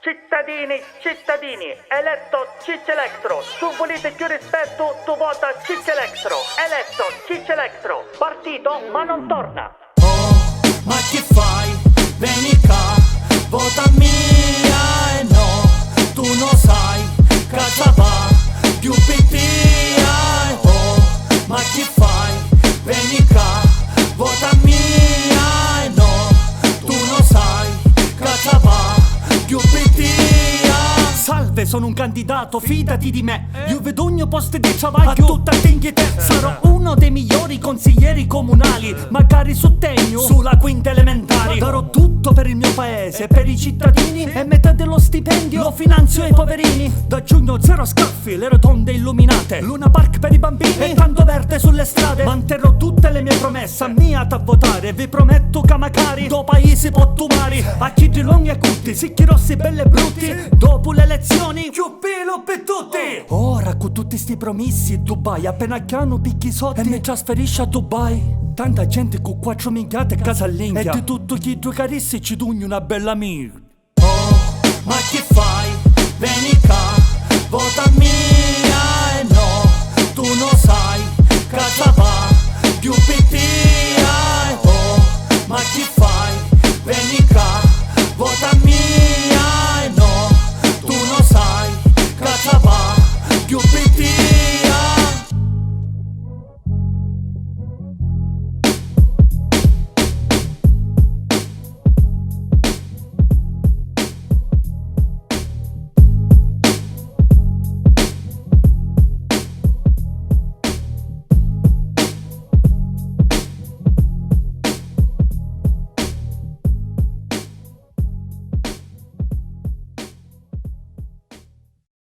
Cittadini, eletto Ciccio Electro. Tu volete più rispetto, tu vota Ciccio Electro. Eletto Ciccio Electro. Partito ma non torna. Oh, ma che fai? Vieni qua, vota mia e no, tu non sai, casa va, più pittia. Oh, ma che fai? Vieni qua, vota mia e no, tu non sai, casa va, più pittia. Salve, sono un candidato, fidati di me. Io vedo ogni posto di travaglio a tutta Inghilterra. Sarò uno dei migliori consiglieri comunali, magari su Tegno, sulla quinta elementare. Darò tutto per il mio paese, per i cittadini, e metà dello stipendio lo finanzio ai poverini. Da giugno zero scaffi, le rotonde illuminate, Luna Park per i bambini e tanto verde sulle strade. Manterrò tutte le mie promesse, ammiate a votare. Vi prometto che magari do paesi pottumari a chi di lunghi e cutti, sicchi rossi belli e brutti. Dopo le elezioni più pilo per tutti. Ora con tutti sti promissi Dubai, appena chiano picchi soldi e mi trasferisce a Dubai. Tanta gente con 4 minchiate e casalinghe, e di tutto chi due carissi ci dugni una bella amica. Oh, ma che fai? Vieni qua, vota mia e no, tu non sai, casa va, più pitti.